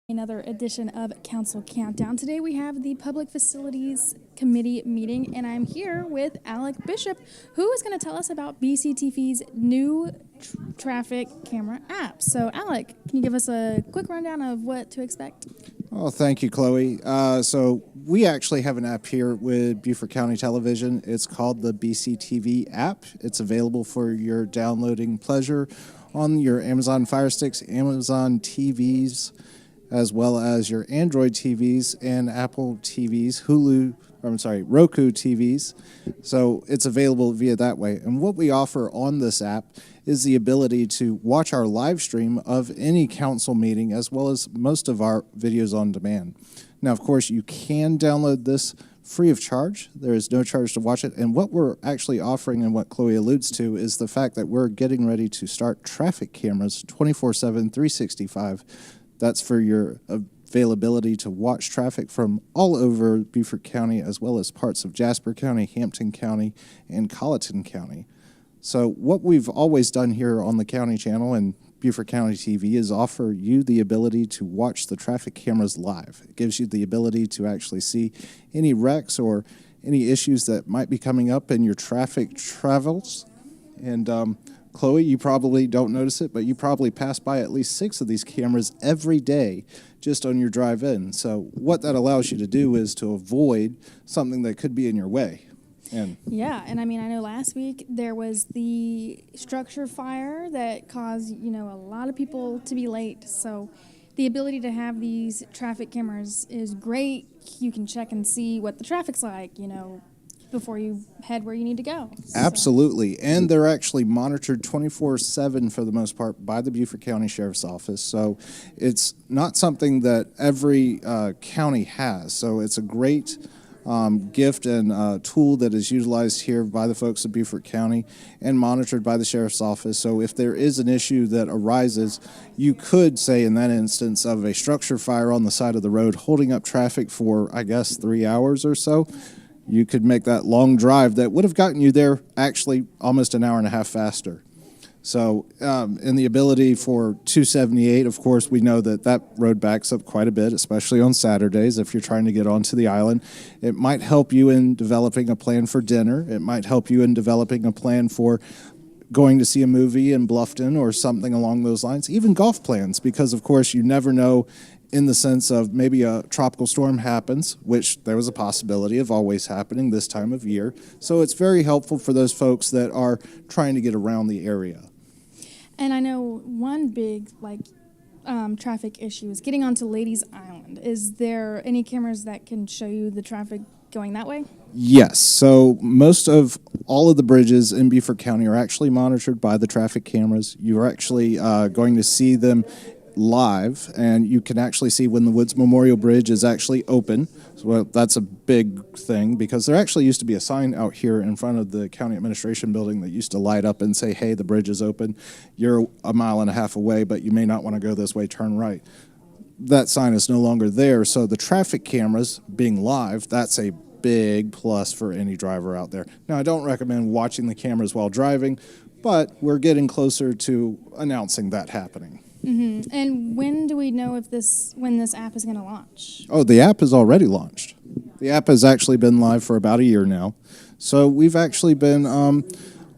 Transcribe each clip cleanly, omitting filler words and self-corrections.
Another edition of Council Countdown. Today we have the Public Facilities Committee meeting, and I'm here with Alec Bishop, who is going to tell us about BCTV's new traffic camera app. So, Alec, can you give us a quick rundown of what to expect? Oh, thank you, Chloe. So we actually have an app here with Beaufort County Television. It's called the BCTV app. It's available for your downloading pleasure on your Amazon Fire Sticks, Amazon TVs, as well as your Android TVs and Apple TVs, Roku TVs. So it's available via that way. And what we offer on this app is the ability to watch our live stream of any council meeting, as well as most of our videos on demand. Now, of course, you can download this free of charge. There is no charge to watch it. And what we're actually offering, and what Chloe alludes to, is the fact that we're getting ready to start traffic cameras 24/7, 365. That's for your availability to watch traffic from all over Beaufort County, as well as parts of Jasper County, Hampton County, and Colleton County. So what we've always done here on the county channel and Beaufort County TV is offer you the ability to watch the traffic cameras live. It gives you the ability to actually see any wrecks or any issues that might be coming up in your traffic travels. And Chloe, you probably don't notice it, but you probably pass by at least 6 of these cameras every day just on your drive in. So what that allows you to do is to avoid something that could be in your way. Yeah, and I mean, I know last week there was the structure fire that caused, a lot of people to be late. So the ability to have these traffic cameras is great. You can check and see what the traffic's like, before you head where you need to go. Absolutely. And they're actually monitored 24/7 for the most part by the Beaufort County Sheriff's Office. So it's not something that every county has. So it's a great gift and tool that is utilized here by the folks of Beaufort County and monitored by the Sheriff's Office. So if there is an issue that arises, you could say in that instance of a structure fire on the side of the road holding up traffic for, 3 hours or so, you could make that long drive that would have gotten you there actually almost an hour and a half faster. So, and the ability for 278, of course, we know that road backs up quite a bit, especially on Saturdays if you're trying to get onto the island. It might help you in developing a plan for dinner. It might help you in developing a plan for going to see a movie in Bluffton or something along those lines, even golf plans, because, of course, you never know in the sense of maybe a tropical storm happens, which there was a possibility of always happening this time of year. So it's very helpful for those folks that are trying to get around the area. And I know one big, traffic issue is getting onto Ladies Island. Is there any cameras that can show you the traffic going that way? Yes. So most of all of the bridges in Beaufort County are actually monitored by the traffic cameras. You're actually going to see them live, and you can actually see when the Woods Memorial Bridge is actually open. So that's a big thing, because there actually used to be a sign out here in front of the county administration building that used to light up and say, hey, the bridge is open. You're a mile and a half away, but you may not want to go this way, turn right. That sign is no longer there, so the traffic cameras being live, that's a big plus for any driver out there. Now, I don't recommend watching the cameras while driving, but we're getting closer to announcing that happening. Mm-hmm. And when do we know when this app is going to launch? Oh, the app is already launched. The app has actually been live for about a year now. So we've actually been on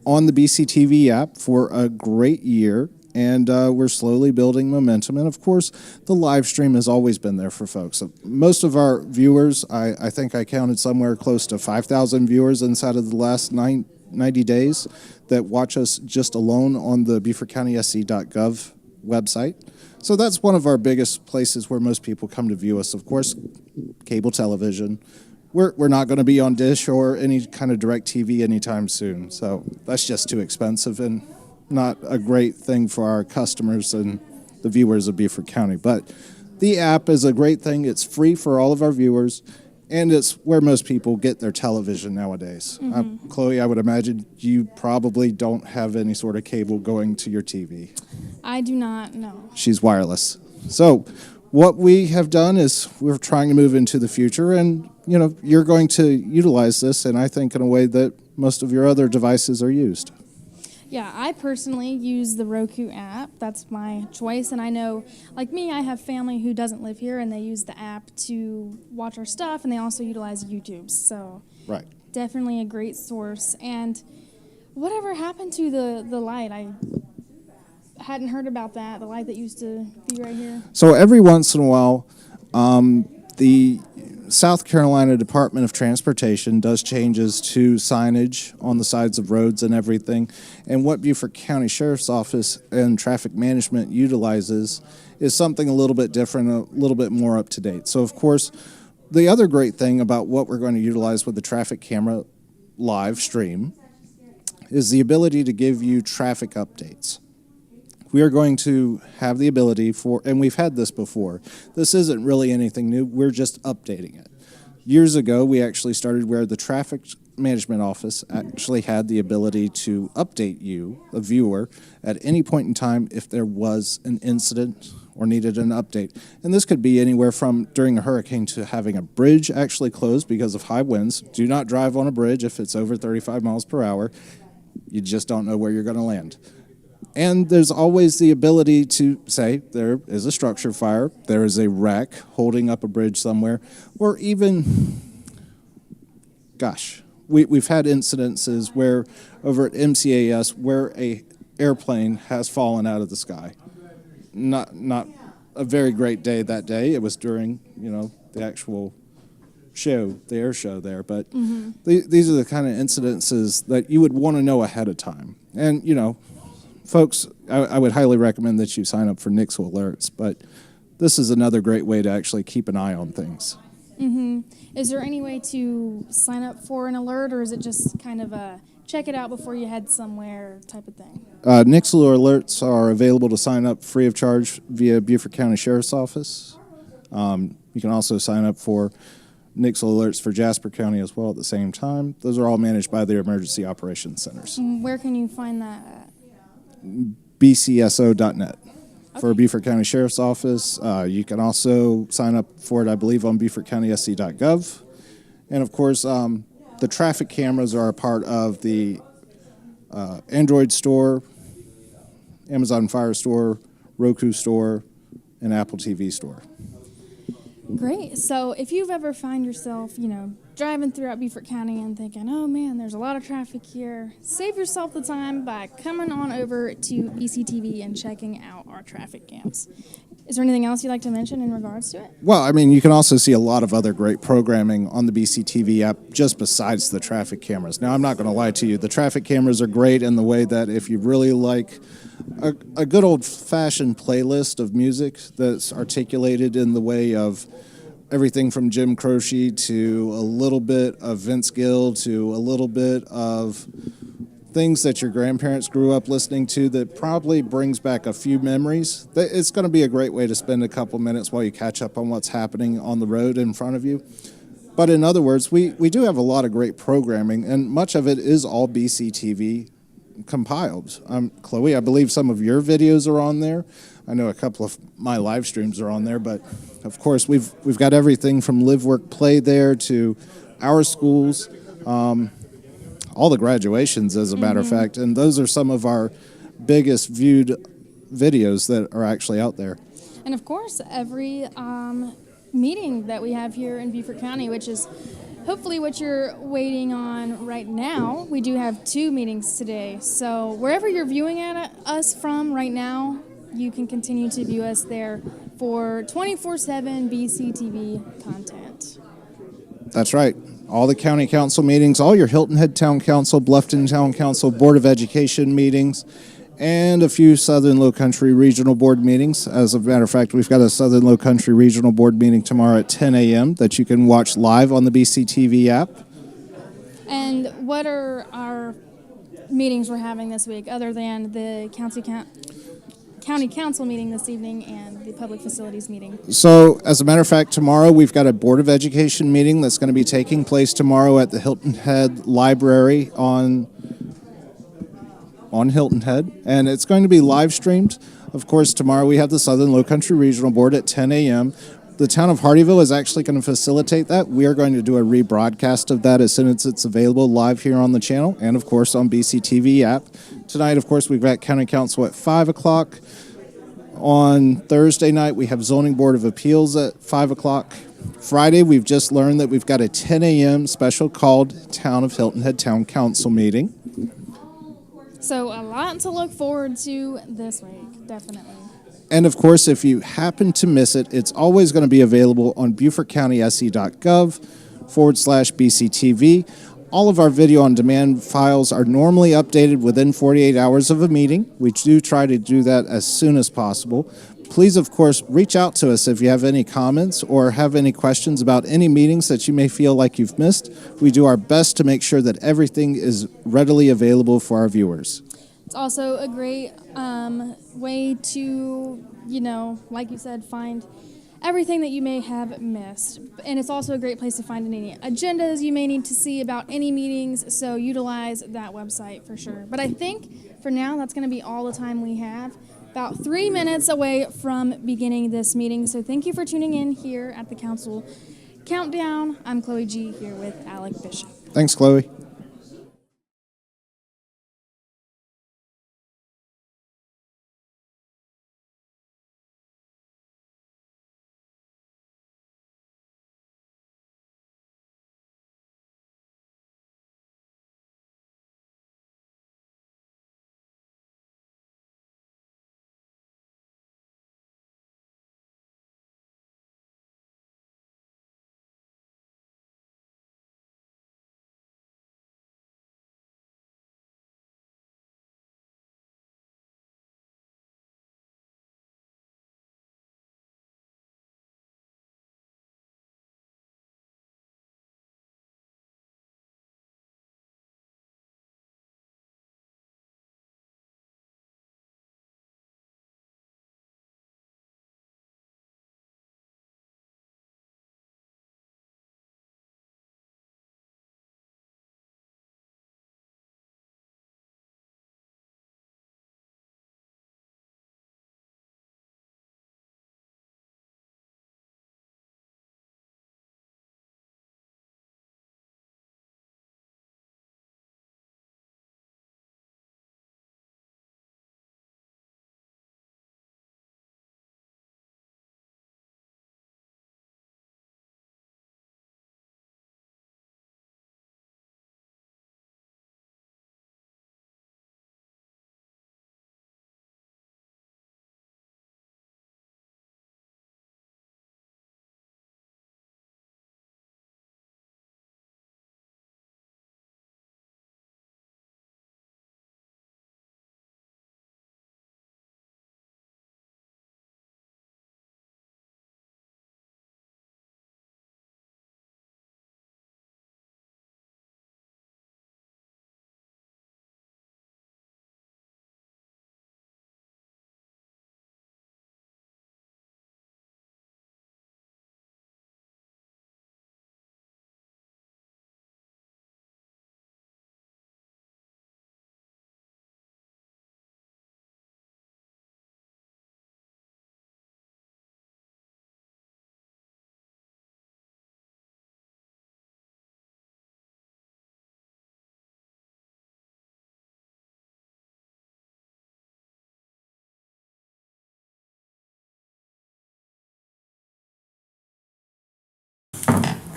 the BCTV app for a great year, and we're slowly building momentum. And, of course, the live stream has always been there for folks. So most of our viewers, I think I counted somewhere close to 5,000 viewers inside of the last 90 days that watch us just alone on the BeaufortCountySC.gov website. So that's one of our biggest places where most people come to view us. Of course, cable television. We're not going to be on Dish or any kind of direct TV anytime soon. So that's just too expensive and not a great thing for our customers and the viewers of Beaufort County. But the app is a great thing. It's free for all of our viewers, and it's where most people get their television nowadays. Mm-hmm. Chloe, I would imagine you probably don't have any sort of cable going to your TV. I do not, no. She's wireless. So what we have done is we're trying to move into the future, and you're going to utilize this, and I think in a way that most of your other devices are used. Yeah, I personally use the Roku app. That's my choice. And I know, like me, I have family who doesn't live here, and they use the app to watch our stuff, and they also utilize YouTube. So Right. definitely a great source. And whatever happened to the light? I hadn't heard about that, the light that used to be right here. So every once in a while, the South Carolina Department of Transportation does changes to signage on the sides of roads and everything. And what Beaufort County Sheriff's Office and Traffic Management utilizes is something a little bit different, a little bit more up to date. So, of course, the other great thing about what we're going to utilize with the traffic camera live stream is the ability to give you traffic updates. We are going to have the ability for, and we've had this before, this isn't really anything new, we're just updating it. Years ago, we actually started where the Traffic Management Office actually had the ability to update you, a viewer, at any point in time if there was an incident or needed an update. And this could be anywhere from during a hurricane to having a bridge actually closed because of high winds. Do not drive on a bridge if it's over 35 miles per hour. You just don't know where you're going to land. And there's always the ability to say there is a structure fire, there is a wreck holding up a bridge somewhere, or even, gosh, we've had incidences where over at MCAS where a airplane has fallen out of the sky. Not a very great day that day. It was during, the actual show, the air show there. But these are the kind of incidences that you would want to know ahead of time. And, folks, I would highly recommend that you sign up for Nixle Alerts, but this is another great way to actually keep an eye on things. Is there any way to sign up for an alert, or is it just kind of a check it out before you head somewhere type of thing? Nixle Alerts are available to sign up free of charge via Beaufort County Sheriff's Office. You can also sign up for Nixle Alerts for Jasper County as well at the same time. Those are all managed by their emergency operations centers. Where can you find that at? bcso.net for Beaufort County Sheriff's Office. You can also sign up for it, I believe, on BeaufortCountySC.gov. And, of course, the traffic cameras are a part of the Android store, Amazon Fire Store, Roku store, and Apple TV store. Great. So if you've ever found yourself, driving throughout Beaufort County and thinking, oh man, there's a lot of traffic here, save yourself the time by coming on over to BCTV and checking out our traffic cams. Is there anything else you'd like to mention in regards to it? Well, I mean, you can also see a lot of other great programming on the BCTV app just besides the traffic cameras. Now, I'm not going to lie to you. The traffic cameras are great in the way that if you really like a good old-fashioned playlist of music that's articulated in the way of everything from Jim Croce to a little bit of Vince Gill to a little bit of things that your grandparents grew up listening to that probably brings back a few memories. It's going to be a great way to spend a couple minutes while you catch up on what's happening on the road in front of you. But in other words, we do have a lot of great programming, and much of it is all BCTV compiled. Chloe, I believe some of your videos are on there. I know a couple of my live streams are on there, but of course we've got everything from Live, Work, Play there to our schools, all the graduations, as a matter of fact, and those are some of our biggest viewed videos that are actually out there. And of course, every meeting that we have here in Beaufort County, which is hopefully what you're waiting on right now. We do have 2 meetings today, so wherever you're viewing at us from right now, you can continue to view us there for 24/7 BCTV content. That's right. All the county council meetings, all your Hilton Head Town Council, Bluffton Town Council, Board of Education meetings, and a few Southern Low Country Regional Board meetings. As a matter of fact, we've got a Southern Low Country Regional Board meeting tomorrow at 10 a.m. that you can watch live on the BCTV app. And what are our meetings we're having this week, other than the County Council meeting this evening and the Public Facilities meeting? So, as a matter of fact, tomorrow we've got a Board of Education meeting that's going to be taking place tomorrow at the Hilton Head Library on Hilton Head, and it's going to be live streamed. Of course, tomorrow we have the Southern Low Country Regional Board at 10 a.m. The town of Hardyville is actually going to facilitate that. We are going to do a rebroadcast of that as soon as it's available live here on the channel and, of course, on BCTV app. Tonight, of course, we've got County Council at 5 o'clock. On Thursday night, we have Zoning Board of Appeals at 5 o'clock. Friday, we've just learned that we've got a 10 a.m. special called Town of Hilton Head Town Council meeting. So a lot to look forward to this week, definitely. And of course, if you happen to miss it, it's always going to be available on BeaufortCountySE.gov/BCTV. All of our video on demand files are normally updated within 48 hours of a meeting. We do try to do that as soon as possible. Please, of course, reach out to us if you have any comments or have any questions about any meetings that you may feel like you've missed. We do our best to make sure that everything is readily available for our viewers. It's also a great way to, like you said, find everything that you may have missed. And it's also a great place to find any agendas you may need to see about any meetings, so utilize that website for sure. But I think for now, that's going to be all the time we have. About 3 minutes away from beginning this meeting. So thank you for tuning in here at the Council Countdown. I'm Chloe G here with Alec Bishop. Thanks, Chloe.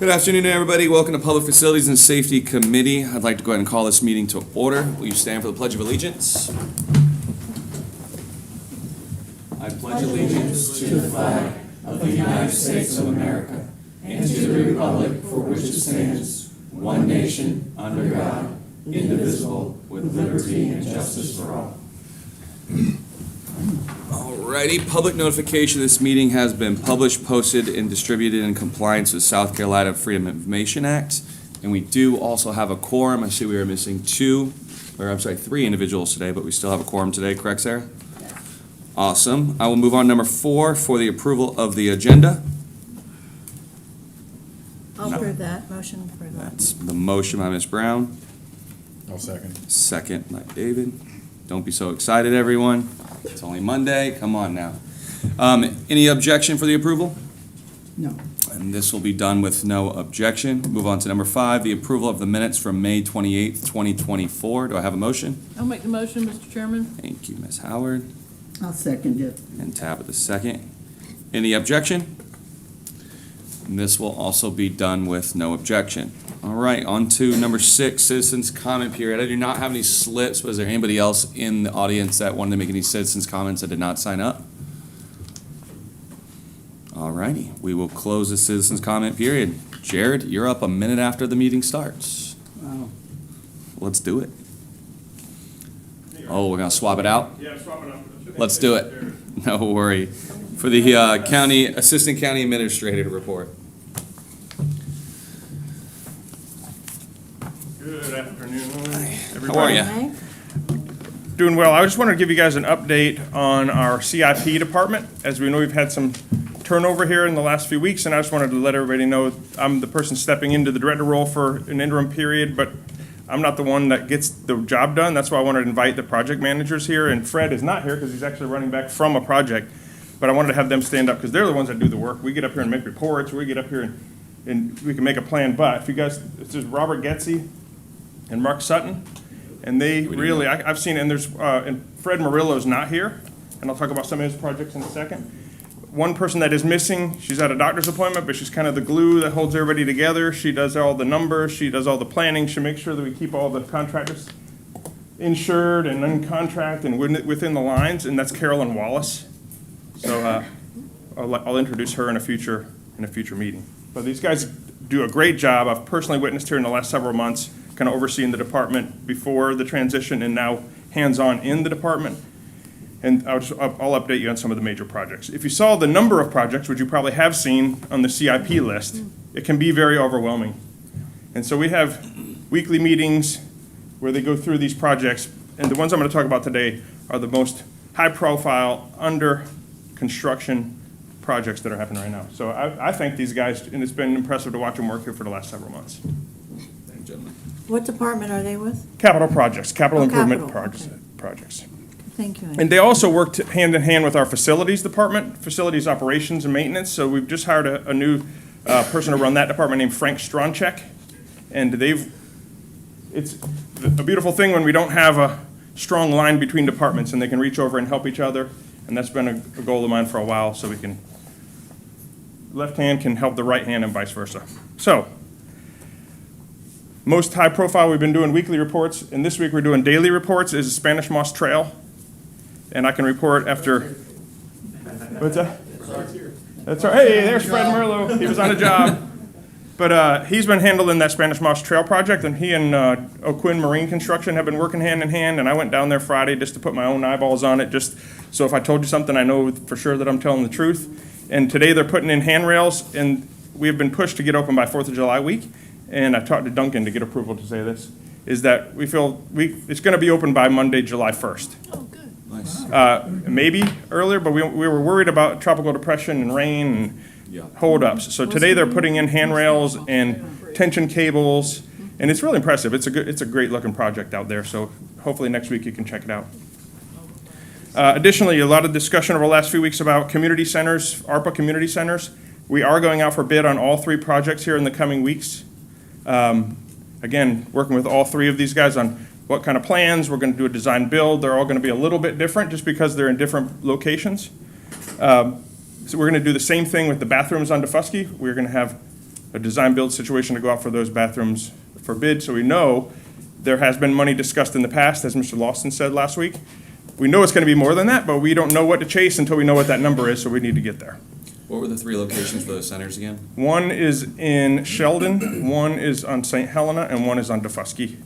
Good afternoon, everybody. Welcome to Public Facilities and Safety Committee. I'd like to go ahead and call this meeting to order. Will you stand for the Pledge of Allegiance? I pledge allegiance to the flag of the United States of America and to the republic for which it stands, one nation, under God, indivisible, with liberty and justice for all. Alrighty, public notification of this meeting has been published, posted, and distributed in compliance with South Carolina Freedom of Information Act. And we do also have a quorum. I see we are missing three individuals today, but we still have a quorum today, correct, Sarah? Yes. Awesome. I will move on to number 4 for the approval of the agenda. I'll approve that. Motion for that. That's the motion by Ms. Brown. I'll second. Second by David. Don't be so excited, everyone. It's only Monday. Come on now. Any objection for the approval? No. And this will be done with no objection. Move on to number 5, the approval of the minutes from May 28th, 2024. Do I have a motion? I'll make the motion, Mr. Chairman. Thank you, Ms. Howard. I'll second it. And Tabitha second. Any objection? And this will also be done with no objection. All right, on to number 6, citizens comment period. I do not have any slips. Was there anybody else in the audience that wanted to make any citizens comments that did not sign up? All righty, we will close the citizens comment period. Jared, you're up a minute after the meeting starts. Wow. Let's do it. Oh, we're gonna swap it out? Yeah, swap it out. Let's do it. No worry. For the Assistant County Administrator report. Good afternoon, How are everybody. you? Aye. Doing well. I just wanted to give you guys an update on our CIP department. As we know, we've had some turnover here in the last few weeks, and I just wanted to let everybody know I'm the person stepping into the director role for an interim period, but I'm not the one that gets the job done. That's why I wanted to invite the project managers here, and Fred is not here because he's actually running back from a project. But I wanted to have them stand up because they're the ones that do the work. We get up here and make reports, we get up here and we can make a plan. But if you guys, this is Robert Getze and Mark Sutton, and they really, I've seen, and there's, and Fred Murillo's not here, and I'll talk about some of his projects in a second. One person that is missing, she's at a doctor's appointment, but she's kind of the glue that holds everybody together. She does all the numbers, she does all the planning, she makes sure that we keep all the contractors insured and uncontracted and within the lines, and that's Carolyn Wallace. So I'll introduce her in a future meeting. But these guys do a great job. I've personally witnessed here in the last several months, kind of overseeing the department before the transition and now hands-on in the department. And I'll update you on some of the major projects. If you saw the number of projects, which you probably have seen on the CIP list, it can be very overwhelming. And so we have weekly meetings where they go through these projects, and the ones I'm going to talk about today are the most high-profile, under-construction projects that are happening right now. So I thank these guys, and it's been impressive to watch them work here for the last several months. Thank you, gentlemen. What department are they with? Capital projects, capital improvement capital, projects. Thank you. And they also work hand in hand with our facilities department, facilities operations and maintenance. So we've just hired a new person to run that department named Frank Stronchek. And it's a beautiful thing when we don't have a strong line between departments and they can reach over and help each other. And that's been a goal of mine for a while, so we can, left hand can help the right hand and vice versa. So, most high profile, we've been doing weekly reports, and this week we're doing daily reports, is Spanish Moss Trail. And I can report after, what's that? That's right. Hey, there's Fred Merlo. He was on a job. But he's been handling that Spanish Moss Trail project, and he and O'Quinn Marine Construction have been working hand in hand, and I went down there Friday just to put my own eyeballs on it, just so if I told you something, I know for sure that I'm telling the truth. And today they're putting in handrails, and we have been pushed to get open by 4th of July week, and I talked to Duncan to get approval to say this, is that we feel it's going to be open by Monday, July 1st. Oh, good. Nice. Maybe earlier, but we were worried about tropical depression and rain and Yeah. holdups. So today they're putting in handrails and tension cables, and it's really impressive. It's a great looking project out there. So hopefully next week you can check it out. Additionally, a lot of discussion over the last few weeks about community centers, ARPA community centers. We are going out for bid on all 3 projects here in the coming weeks. Again, working with all 3 of these guys on what kind of plans. We're going to do a design build. They're all going to be a little bit different just because they're in different locations. So we're going to do the same thing with the bathrooms on Defusky. We're going to have a design build situation to go out for those bathrooms for bid. So we know there has been money discussed in the past, as Mr. Lawson said last week. We know it's going to be more than that, but we don't know what to chase until we know what that number is, so we need to get there. What were the 3 locations for those centers again? One is in Sheldon, one is on St. Helena, and one is on Defusky.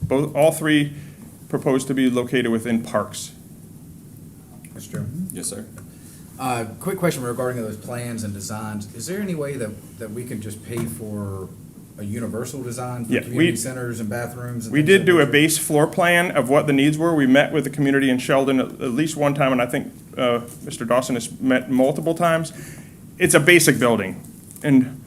All 3 proposed to be located within parks. Mr. Chairman. Yes, sir. Quick question regarding those plans and designs. Is there any way that we can just pay for a universal design for Yeah, community centers and bathrooms? And We things did like do a that? base floor plan of what the needs were. We met with the community in Sheldon at least one time, and I think Mr. Dawson has met multiple times. It's a basic building, and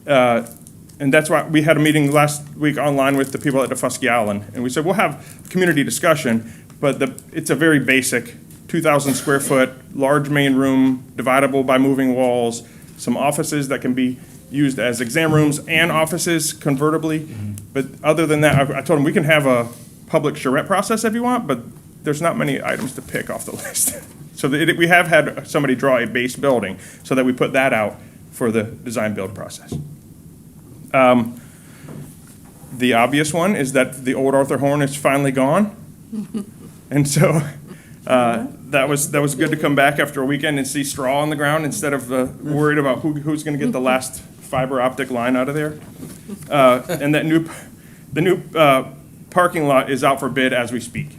that's why we had a meeting last week online with the people at Defusky Island, and we said, we'll have community discussion, but it's a very basic 2,000 square foot, large main room, dividable by moving walls, some offices that can be used as exam rooms and offices convertibly. But other than that, I told them we can have a public charrette process if you want, but there's not many items to pick off the list. So we have had somebody draw a base building so that we put that out for the design build process. The obvious one is that the old Arthur Horn is finally gone. And so that was good to come back after a weekend and see straw on the ground instead of worried about who's going to get the last fiber optic line out of there. And the new parking lot is out for bid as we speak.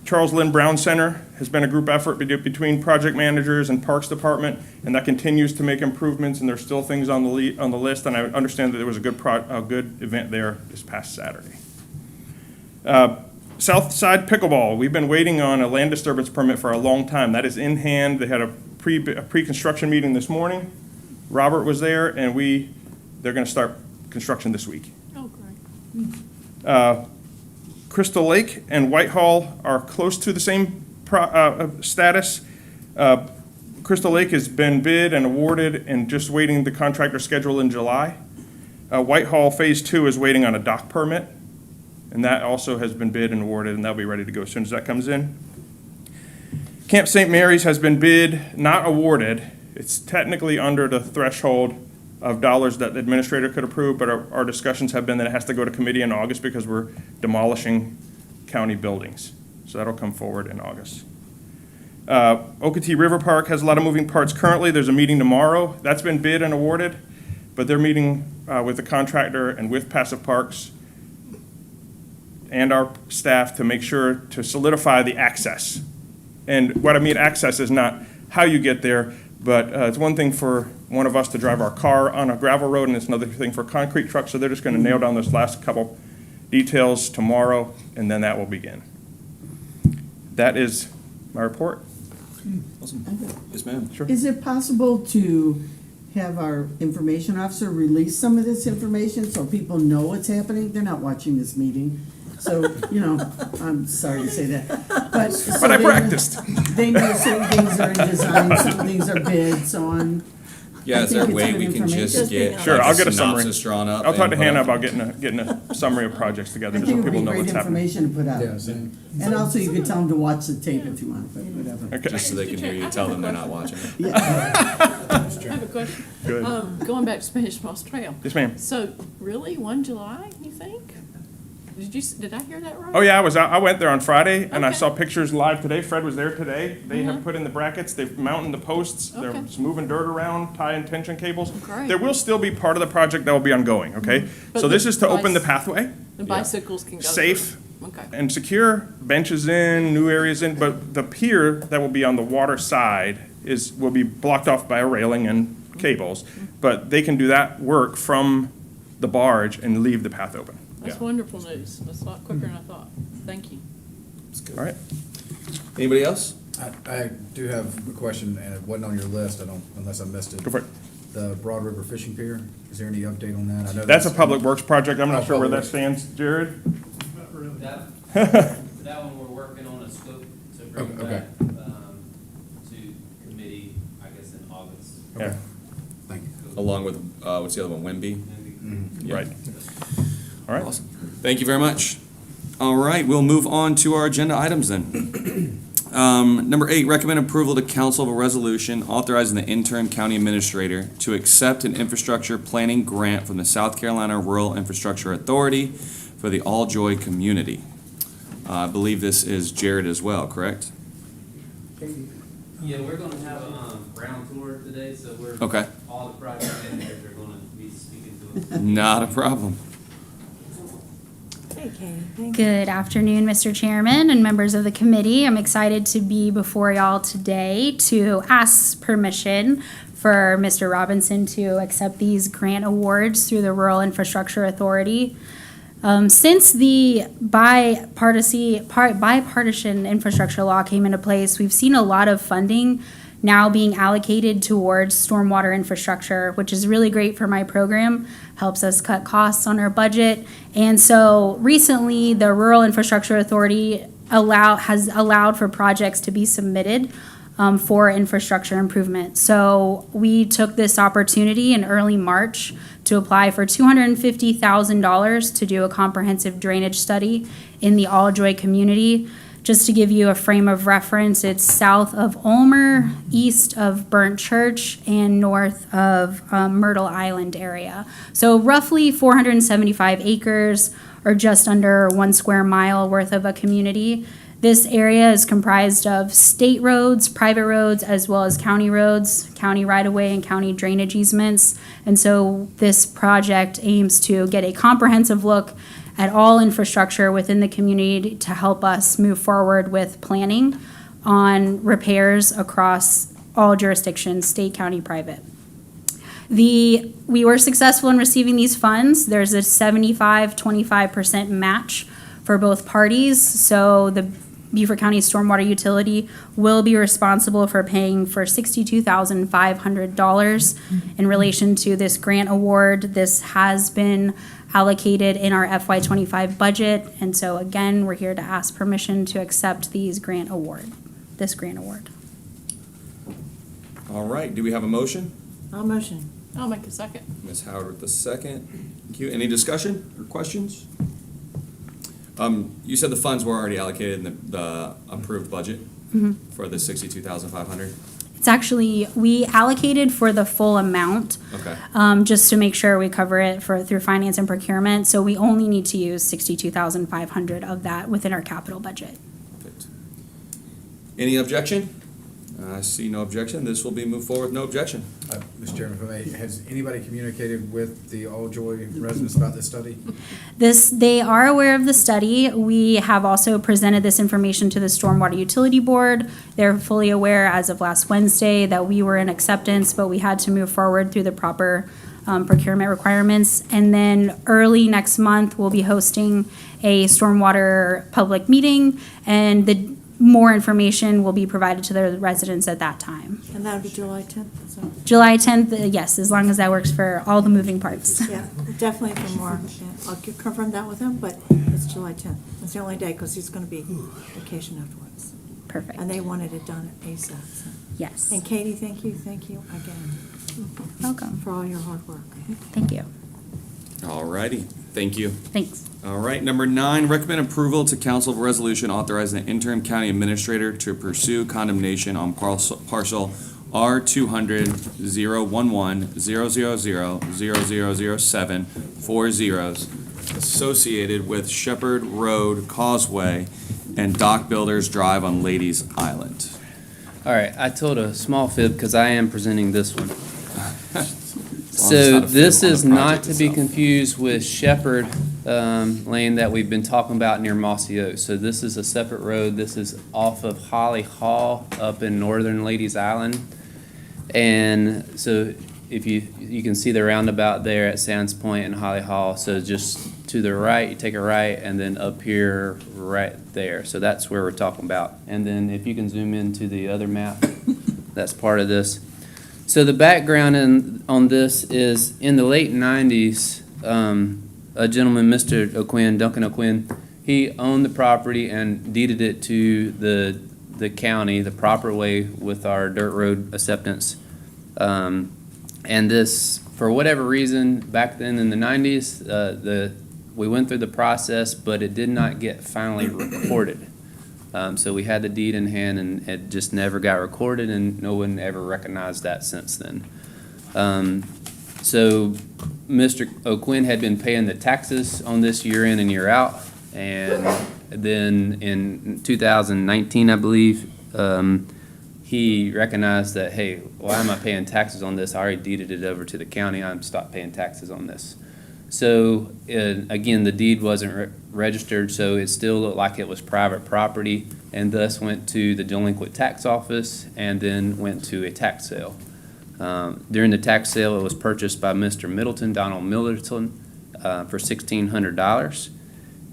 Charles Lynn Brown Center has been a group effort between project managers and Parks Department, and that continues to make improvements, and there's still things on the list, and I understand that there was a good event there this past Saturday. South Side Pickleball, we've been waiting on a land disturbance permit for a long time. That is in hand. They had a pre-construction meeting this morning. Robert was there, and they're gonna start construction this week. Oh, great. Crystal Lake and Whitehall are close to the same status. Crystal Lake has been bid and awarded and just waiting the contractor schedule in July. Whitehall Phase 2 is waiting on a dock permit, and that also has been bid and awarded, and that'll be ready to go as soon as that comes in. Camp St. Mary's has been bid, not awarded. It's technically under the threshold of dollars that the administrator could approve, but our discussions have been that it has to go to committee in August because we're demolishing county buildings. So that'll come forward in August. Okatee River Park has a lot of moving parts currently. There's a meeting tomorrow. That's been bid and awarded, but they're meeting with the contractor and with Passive Parks and our staff to make sure to solidify the access. And what I mean access is not how you get there, but it's one thing for one of us to drive our car on a gravel road, and it's another thing for concrete trucks. So they're just going to nail down those last couple details tomorrow, and then that will begin. That is my report. Awesome. Yes, ma'am. Sure. Is it possible to have our information officer release some of this information so people know what's happening? They're not watching this meeting, so, I'm sorry to say that. But I practiced. They know certain things are in design, some things are bid, so on. Yeah, I is there a think it's way good we can just information. get Sure, like I'll get a summary. synopsis drawn up? I'll talk and to put Hannah up? about getting a summary of projects together I so think it would people be know great what's happening. information to put out. Yeah, same. And also you could tell them to watch the tape if you want, but whatever. Okay. Just so they can hear you tell them they're not watching. I have a question. Good. Going back to Spanish Moss Trail. Yes, ma'am. So, really, 1 July, you think? Did I hear that right? Oh, yeah, I went there on Friday, and I Okay. saw pictures live today. Fred was there today. They have put in the brackets, they've mounted the posts, they're Okay. just moving dirt around, tying tension cables. Great. There will still be part of the project that will be ongoing, okay? But So this the is to open the bicy- pathway, The bicycles can go. safe through. Okay. and secure, benches in, new areas in, but the pier that will be on the water side will be blocked off by a railing and cables, but they can do that work from the barge and leave the path open. That's wonderful news. That's a lot quicker than I thought. Thank you. All right. Anybody else? I do have a question, and it wasn't on your list, unless I missed it. Go for it. The Broad River Fishing Pier, is there any update on that? I know That's a public works project. I'm not Oh, sure where public that stands. Jared? That, that one, we're working on a scope to bring Okay. back, to committee, I guess, in August. Okay, thank you. Along with, what's the other one, Wemby? Yeah. Right. All right. Awesome. Thank you very much. All right, we'll move on to our agenda items then. Number 8, recommend approval to council of a resolution authorizing the interim county administrator to accept an infrastructure planning grant from the South Carolina Rural Infrastructure Authority for the All Joy community. I believe this is Jared as well, correct? Yeah, we're gonna have a, ground tour today, so Okay. all the project managers are gonna be speaking to us. Not a problem. Good afternoon, Mr. Chairman and members of the committee. I'm excited to be before y'all today to ask permission for Mr. Robinson to accept these grant awards through the Rural Infrastructure Authority. Since the bipartisan infrastructure law came into place, we've seen a lot of funding now being allocated towards stormwater infrastructure, which is really great for my program, helps us cut costs on our budget. And so recently, the Rural Infrastructure Authority has allowed for projects to be submitted for infrastructure improvement. So we took this opportunity in early March to apply for $250,000 to do a comprehensive drainage study in the Alljoy community. Just to give you a frame of reference, it's south of Ulmer, east of Burnt Church, and north of Myrtle Island area. So roughly 475 acres, or just under 1 square mile worth of a community. This area is comprised of state roads, private roads, as well as county roads, county right-of-way, and county drainage easements. And so this project aims to get a comprehensive look at all infrastructure within the community to help us move forward with planning on repairs across all jurisdictions, state, county, private. We were successful in receiving these funds. There's a 75-25% match for both parties. So the Beaufort County Stormwater Utility will be responsible for paying for $62,500 in relation to this grant award. This has been allocated in our FY25 budget, and so again, we're here to ask permission to accept this grant award. All right, do we have a motion? I'll motion. I'll make a second. Ms. Howard with the second. Thank you. Any discussion or questions? You said the funds were already allocated in the approved budget for the $62,500. It's actually, we allocated for the full amount, Okay. just to make sure we cover it through finance and procurement. So we only need to use $62,500 of that within our capital budget. Perfect. Any objection? I see no objection. This will be moved forward with no objection. Mr. Chairman, if I may, has anybody communicated with the Alljoy residents about this study? They are aware of the study. We have also presented this information to the Stormwater Utility Board. They're fully aware as of last Wednesday that we were in acceptance, but we had to move forward through the proper procurement requirements. And then early next month, we'll be hosting a stormwater public meeting, and more information will be provided to the residents at that time. And that would be July 10th, so, July 10th, yes, as long as that works for all the moving parts. yeah, definitely for more. Yeah, I'll confirm that with him, but it's July 10th. It's the only day, because he's going to be vacation afterwards. Perfect. And they wanted it done at ASAP, so. Yes. And Katie, thank you again Welcome. for all your hard work. Thank you. All righty. Thank you. Thanks. All right, number 9, recommend approval to council of a resolution authorizing the interim county administrator to pursue condemnation on parcel R200-011-000-0007 4 zeros associated with Shepherd Road Causeway and Dock Builders Drive on Ladies Island. All right, I told a small fib because I am presenting this one. As long as it's So not a fib this on the is not project to be itself. confused with Shepherd Lane that we've been talking about near Mossy Oaks. So this is a separate road. This is off of Holly Hall up in northern Ladies Island. And so if you can see the roundabout there at Sands Point and Holly Hall. So just to the right, you take a right, and then up here, right there. So that's where we're talking about. And then if you can zoom into the other map, that's part of this. So the background on this is in the late 90s, a gentleman, Mr. O'Quinn, Duncan O'Quinn, he owned the property and deeded it to the county the proper way with our dirt road acceptance. And this, for whatever reason, back then in the 90s, we went through the process, but it did not get finally recorded. So we had the deed in hand, and it just never got recorded, and no one ever recognized that since then. So Mr. O'Quinn had been paying the taxes on this year in and year out, and then in 2019, I believe, he recognized that, hey, why am I paying taxes on this? I already deeded it over to the county. I'm stopped paying taxes on this. So, again, the deed wasn't registered, so it still looked like it was private property, and thus went to the delinquent tax office and then went to a tax sale. During the tax sale, it was purchased by Mr. Middleton, Donald Middleton, for $1,600.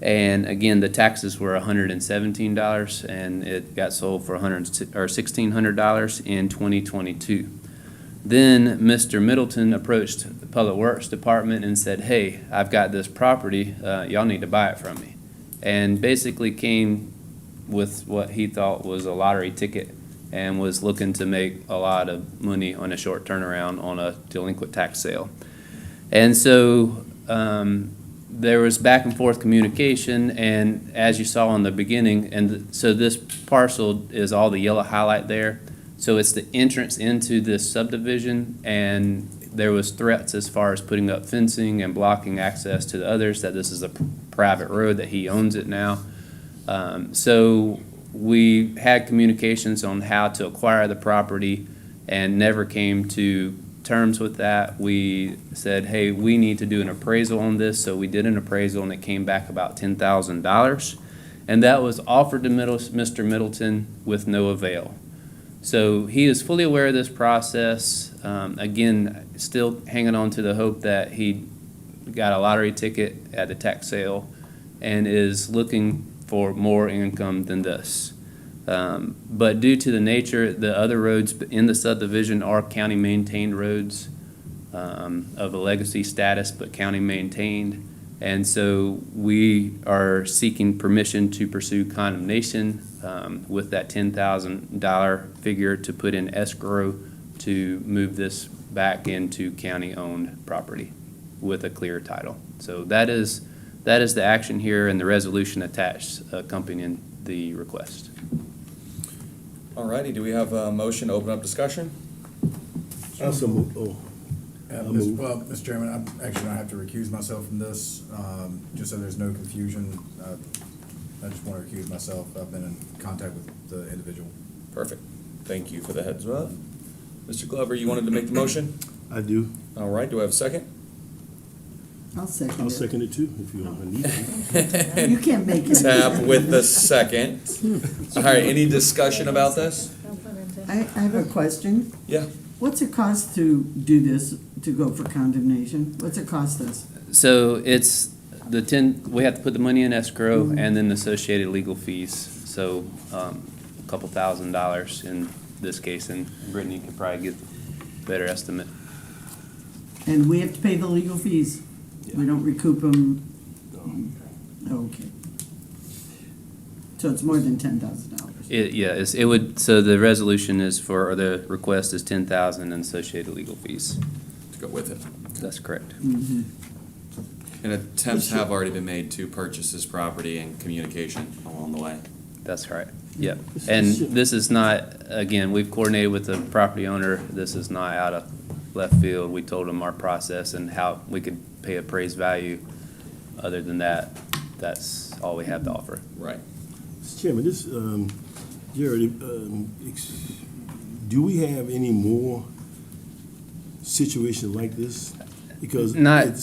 And again, the taxes were $117, and it got sold for $1,600 in 2022. Then Mr. Middleton approached the Public Works Department and said, hey, I've got this property, y'all need to buy it from me. And basically came with what he thought was a lottery ticket and was looking to make a lot of money on a short turnaround on a delinquent tax sale. And so there was back and forth communication, and as you saw in the beginning, and so this parcel is all the yellow highlight there. So it's the entrance into this subdivision, and there was threats as far as putting up fencing and blocking access to the others, that this is a private road, that he owns it now. So we had communications on how to acquire the property and never came to terms with that. We said, hey, we need to do an appraisal on this. So we did an appraisal, and it came back about $10,000. And that was offered to Mr. Middleton with no avail. So he is fully aware of this process. Again, still hanging on to the hope that he got a lottery ticket at the tax sale and is looking for more income than this. But due to the nature, the other roads in the subdivision are county-maintained roads of a legacy status, but county-maintained. And so we are seeking permission to pursue condemnation with that $10,000 figure to put in escrow to move this back into county-owned property with a clear title. So that is the action here, and the resolution attached accompanying the request. All righty, do we have a motion to open up discussion? Also move. Oh, Well, Mr. Chairman, I'm actually going to have to recuse myself from this, just so there's no confusion. I just want to recuse myself. I've been in contact with the individual. Perfect. Thank you for the heads up. Mr. Glover, you wanted to make the motion? I do. All right, do I have a second? I'll second I'll it. second it too, if you want. I need to. You can't make it. Tap with the second. All right, any discussion about this? I have a question. Yeah. What's it cost to do this, to go for condemnation? What's it cost us? So it's we have to put the money in escrow and then the associated legal fees. So a couple $1,000s in this case, and Brittany could probably get a better estimate. And we have to pay the legal fees? We don't recoup them? Okay. So it's more than $10,000? It would, so the resolution is or the request is $10,000 and associated legal fees. To go with it. That's correct. Mm-hmm. And attempts have already been made to purchase this property and communication along the way. That's right. Yep. And this is not, again, we've coordinated with the property owner. This is not out of left field. We told them our process and how we could pay appraised value. Other than that, that's all we have to offer. Right. Mr. Chairman, this, Jared, do we have any more situations like this? Because Not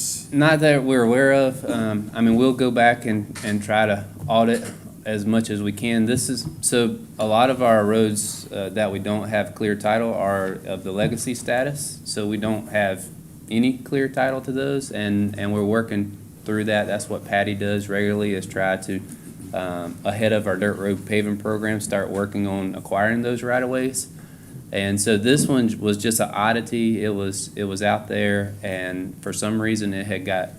that we're aware of. I mean, we'll go back and try to audit as much as we can. So a lot of our roads that we don't have clear title are of the legacy status. So we don't have any clear title to those, and we're working through that. That's what Patty does regularly, is try to, ahead of our dirt road paving program, start working on acquiring those right-of-ways. And so this one was just an oddity. It was out there, and for some reason it had got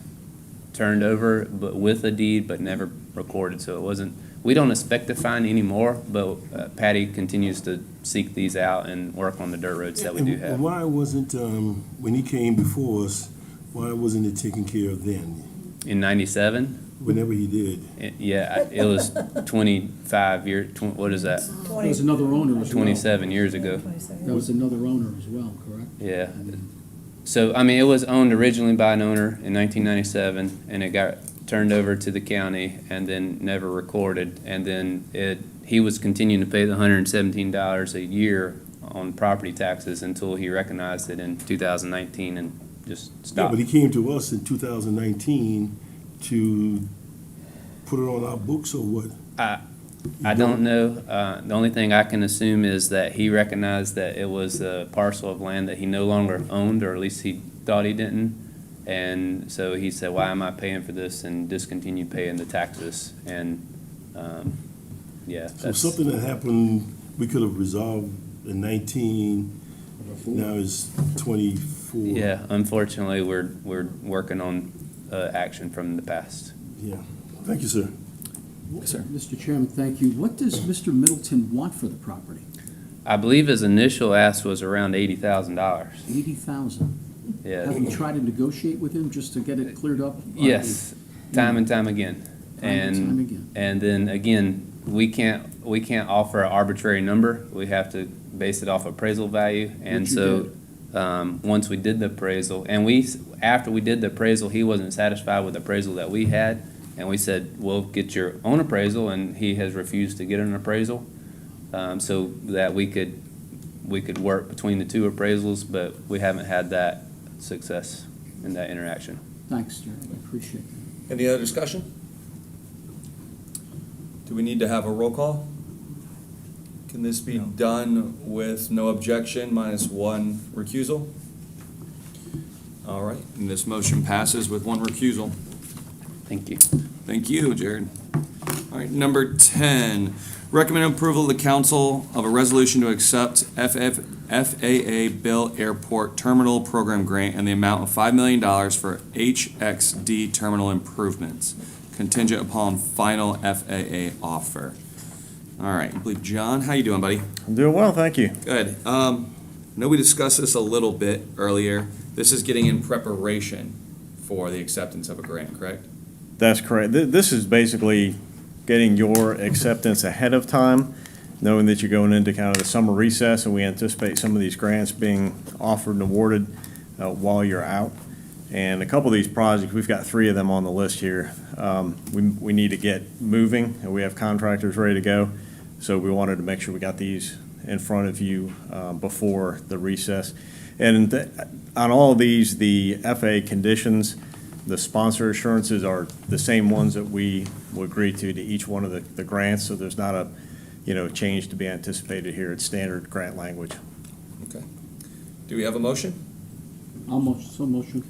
turned over, but with a deed, but never recorded. So it wasn't. We don't expect to find any more, but Patty continues to seek these out and work on the dirt roads that we do have. And why wasn't, when he came before us, why wasn't it taken care of then? In '97. Whenever he did. It was 25 years. What is that? There was another owner as well. 27 years ago. There was another owner as well, correct? Yeah. So, I mean, it was owned originally by an owner in 1997, and it got turned over to the county and then never recorded. And then he was continuing to pay the $117 a year on property taxes until he recognized it in 2019 and just stopped. Yeah, but he came to us in 2019 to put it on our books, or what? I don't know. The only thing I can assume is that he recognized that it was a parcel of land that he no longer owned, or at least he thought he didn't. And so he said, why am I paying for this, and discontinued paying the taxes. And, So something that happened, we could have resolved in 19, now it's 24. Yeah, unfortunately, we're working on action from the past. Yeah. Thank you, sir. Yes, sir. Mr. Chairman, thank you. What does Mr. Middleton want for the property? I believe his initial ask was around $80,000. 80,000. Yeah. Have we tried to negotiate with him just to get it cleared up? Yes, time and time again. and time again. And then again, we can't offer an arbitrary number. We have to base it off appraisal value. And Which you so, once we did the appraisal, after we did the appraisal, he wasn't satisfied with the appraisal that we had. And we said, well, get your own appraisal, and he has refused to get an appraisal. So that we could work between the two appraisals, but we haven't had that success in that interaction. Thanks, Jerry, I appreciate that. Any other discussion? Do we need to have a roll call? Can this be done with no objection minus one recusal? All right, and this motion passes with one recusal. Thank you. Thank you, Jared. All right, number 10, recommend approval of the council of a resolution to accept FAA Bill Airport Terminal Program Grant in the amount of $5 million for HXD terminal improvements, contingent upon final FAA offer. All right, I believe, John, how you doing, buddy? I'm doing well, thank you. Good. I know we discussed this a little bit earlier. This is getting in preparation for the acceptance of a grant, correct? That's correct. This is basically getting your acceptance ahead of time, knowing that you're going into kind of the summer recess, and we anticipate some of these grants being offered and awarded while you're out. And a couple of these projects, we've got 3 of them on the list here. We need to get moving, and we have contractors ready to go. So we wanted to make sure we got these in front of you before the recess. And on all of these, the FAA conditions, the sponsor assurances are the same ones that we will agree to each one of the grants, so there's not a, change to be anticipated here. It's standard grant language. Okay. Do we have a motion? Motion.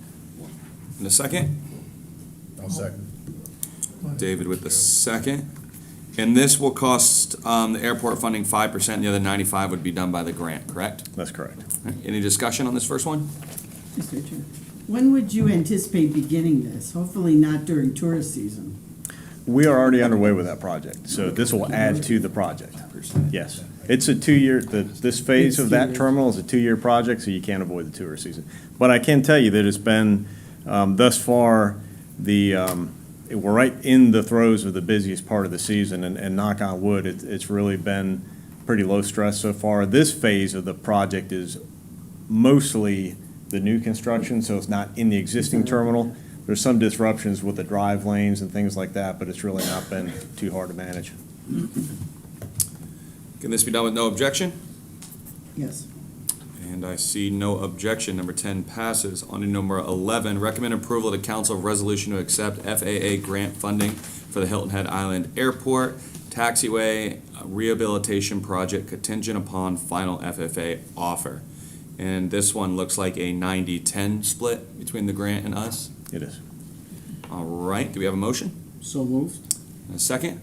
And a second? I'll second. David with the second. And this will cost the airport funding 5%, and the other 95 would be done by the grant, correct? That's correct. Any discussion on this first one? Mr. Chair, when would you anticipate beginning this? Hopefully not during tourist season. We are already underway with that project, so this will add to the project. Yes. It's a 2-year, this phase of that terminal is a 2-year project, so you can't avoid the tourist season. But I can tell you that it's been, thus far, we're right in the throes of the busiest part of the season, and knock on wood, it's really been pretty low stress so far. This phase of the project is mostly the new construction, so it's not in the existing terminal. There's some disruptions with the drive lanes and things like that, but it's really not been too hard to manage. Can this be done with no objection? Yes. And I see no objection. Number 10 passes. On to number 11, recommend approval to council of resolution to accept FAA grant funding for the Hilton Head Island Airport Taxiway Rehabilitation Project contingent upon final FFA offer. And this one looks like a 90-10 split between the grant and us. It is. All right, do we have a motion? So moved. And a second?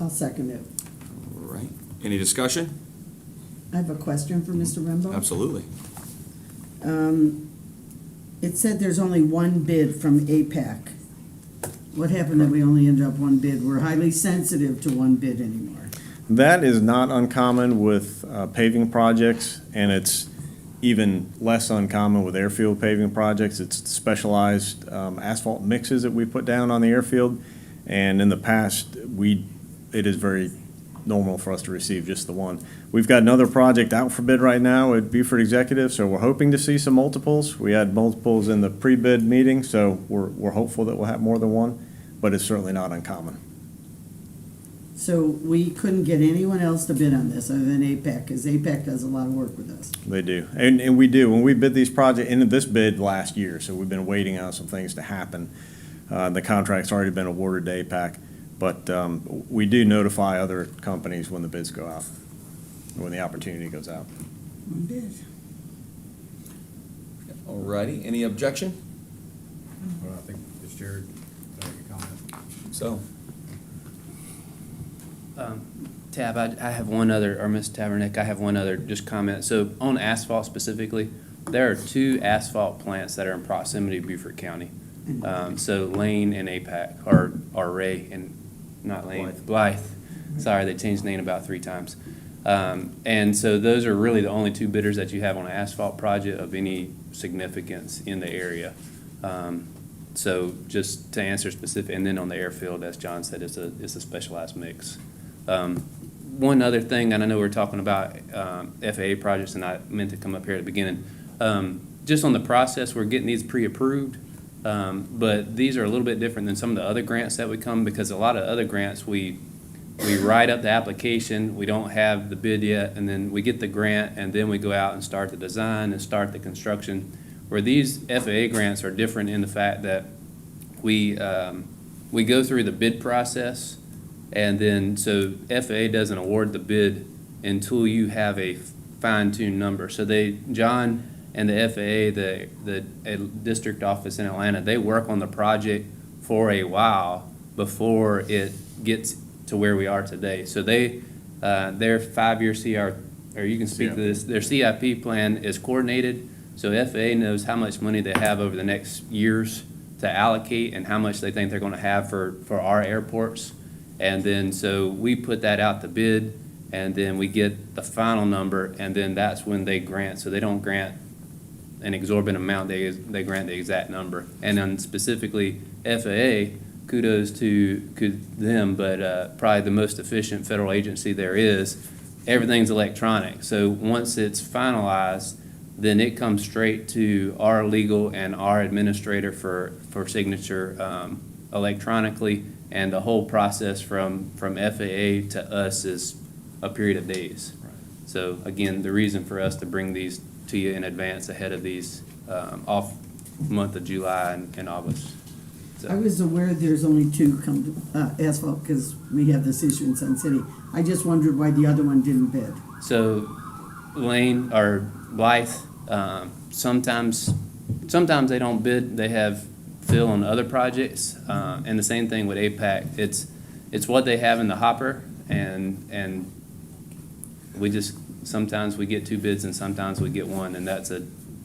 I'll second it. All right, any discussion? I have a question for Mr. Rembo. Absolutely. It said there's only one bid from APAC. What happened that we only ended up one bid? We're highly sensitive to one bid anymore. That is not uncommon with paving projects, and it's even less uncommon with airfield paving projects. It's specialized asphalt mixes that we put down on the airfield, and in the past, it is very normal for us to receive just the one. We've got another project out for bid right now at Beaufort Executive, so we're hoping to see some multiples. We had multiples in the pre-bid meeting, so we're hopeful that we'll have more than one, but it's certainly not uncommon. So we couldn't get anyone else to bid on this other than APAC, because APAC does a lot of work with us. They do, and we do. When we bid these projects, into this bid last year, so we've been waiting on some things to happen. The contract's already been awarded to APAC, but we do notify other companies when the bids go out, when the opportunity goes out. One bid. All righty, any objection? Well, I think it's Jared, make a comment. So, Tab, I have one other, or Ms. Tavernick, I have one other just comment. So on asphalt specifically, there are 2 asphalt plants that are in proximity to Beaufort County. So Lane and APAC, or Ray and, not Lane, Blythe. Sorry, they changed the name about 3 times. And so those are really the only two bidders that you have on an asphalt project of any significance in the area. So just to answer specific, and then on the airfield, as John said, it's a specialized mix. One other thing, and I know we're talking about FAA projects, and I meant to come up here at the beginning. Just on the process, we're getting these pre-approved, but these are a little bit different than some of the other grants that would come, because a lot of other grants, we write up the application, we don't have the bid yet, and then we get the grant, and then we go out and start the design and start the construction. Where these FAA grants are different in the fact that we go through the bid process, and then so FAA doesn't award the bid until you have a fine-tuned number. So John and the FAA, the district office in Atlanta, they work on the project for a while before it gets to where we are today. So their 5-year CR, or you can speak to this, their CIP plan is coordinated. So FAA knows how much money they have over the next years to allocate and how much they think they're going to have for our airports. And then so we put that out to bid, and then we get the final number, and then that's when they grant. So they don't grant an exorbitant amount, they grant the exact number. And then specifically FAA, kudos to them, but probably the most efficient federal agency there is. Everything's electronic. So once it's finalized, then it comes straight to our legal and our administrator for signature electronically, and the whole process from FAA to us is a period of days. So again, the reason for us to bring these to you in advance ahead of these off month of July and August. So. I was aware there's only two asphalt, because we have this issue in Sun City. I just wondered why the other one didn't bid. So Lane or Blythe, sometimes they don't bid. They have fill on other projects, and the same thing with APAC. It's what they have in the hopper, and we just sometimes we get two bids and sometimes we get one, and that's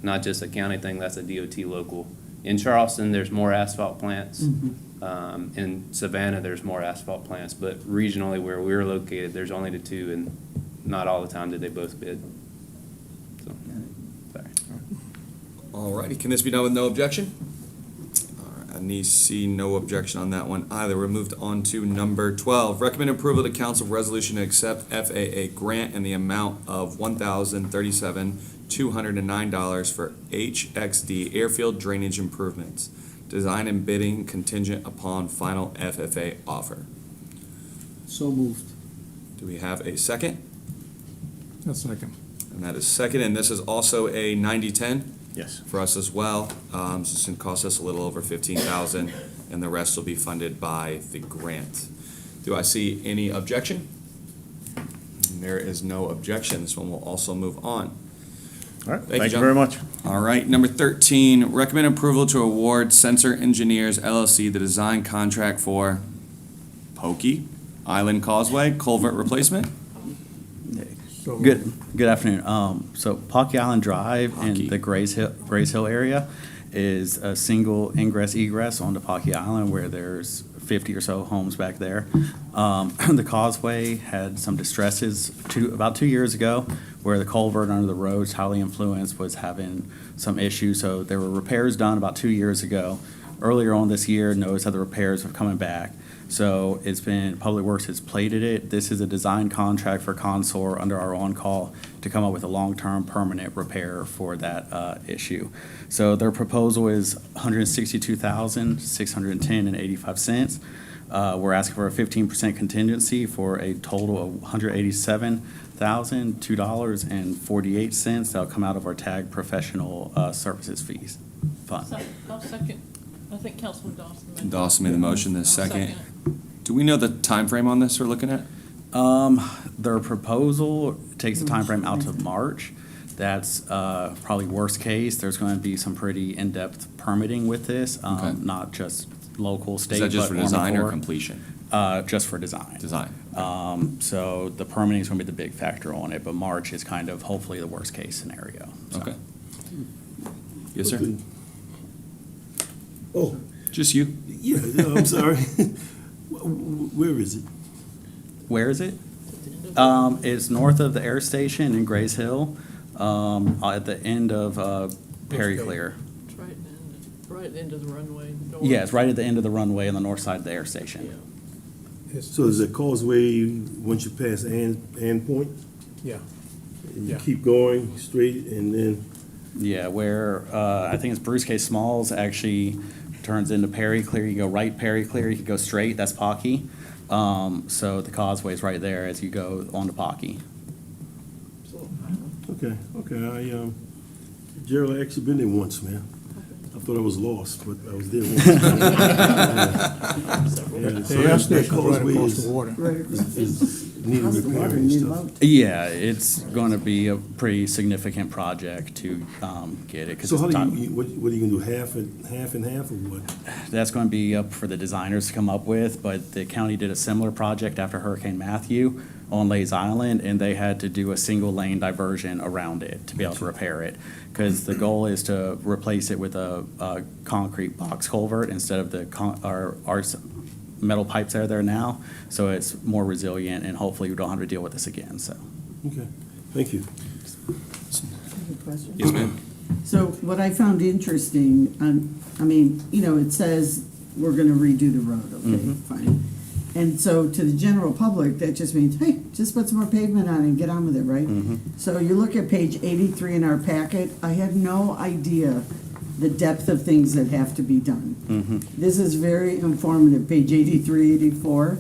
not just a county thing. That's a DOT local. In Charleston, there's more asphalt plants. Mm-hmm. In Savannah, there's more asphalt plants, but regionally where we're located, there's only the two, and not all the time did they both bid. So, sorry. All righty, can this be done with no objection? All right, I see no objection on that one either. We're moved on to number 12. Recommend approval of the council resolution to accept FAA grant in the amount of $1,037,209 for HXD airfield drainage improvements. Design and bidding contingent upon final FFA offer. So moved. Do we have a second? A second. And that is second, and this is also a 90-10 Yes. for us as well. So it's going to cost us a little over $15,000, and the rest will be funded by the grant. Do I see any objection? And there is no objection. This one will also move on. All right, Thank you, thank you John. very much. All right, number 13, recommend approval to award Sensor Engineers LLC the design contract for Pokey Island Causeway culvert replacement. Good afternoon. So Pocky Island Drive Pocky. in the Grays Hill area is a single ingress egress onto Pocky Island, where there's 50 or so homes back there. The causeway had some distresses about 2 years ago, where the culvert under the road, highly influenced, was having some issues. So there were repairs done about 2 years ago. Earlier on this year, notice that the repairs are coming back. So Public Works has plated it. This is a design contract for Consor under our on-call to come up with a long-term permanent repair for that issue. So their proposal is $162,610.85. We're asking for a 15% contingency for a total of $187,002.48. That'll come out of our TAG professional services fees fund. I'll second. I think Councilman Dawson made. Dawson made the motion, the I'll second. Do we know the time frame on this we're looking at? Their proposal takes the time frame out to March. That's probably worst case. There's going to be some pretty in-depth permitting with this, Okay. not just local, state, Is that just for but design or Army Corps. completion? Just for design. Design. So the permitting is going to be the big factor on it, but March is kind of hopefully the worst case scenario. So. Okay. Yes, sir? Oh, Just you? yeah, no, I'm sorry. Where is it? Where is it? It's north of the air station in Grays Hill, at the end of Perry Clear. It's right at the end of the runway. north. Yeah, it's right at the end of the runway on the north side of the air station. So is the causeway, once you pass Ann Point? Yeah. And you Yeah. keep going straight and then, Yeah, where, I think it's Bruce K. Smalls actually turns into Perry Clear. You go right Perry Clear, you can go straight, that's Pocky. So the causeway's right there as you go on to Pocky. okay, Gerald, I actually been there once, man. I thought I was lost, but I was there once. Yeah, so The air that station's right causeway across is- the water. is needing How's the repair water? and Need stuff. boat? Yeah, it's going to be a pretty significant project to get it. 'cause So it's how do time- what are you gonna do, half and half, or what? That's going to be up for the designers to come up with, but the county did a similar project after Hurricane Matthew on Lays Island, and they had to do a single lane diversion around it to be able to repair it. Because the goal is to replace it with a concrete box culvert instead of the our metal pipes that are there now. So it's more resilient, and hopefully we don't have to deal with this again, so. Okay, thank you. Good question. Yes, ma'am. So what I found interesting, I mean, it says we're gonna redo the road, okay, fine. And so to the general public, that just means, hey, just put some more pavement on and get on with it, right? So you look at page 83 in our packet, I had no idea the depth of things that have to be done. This is very informative, page 83, 84.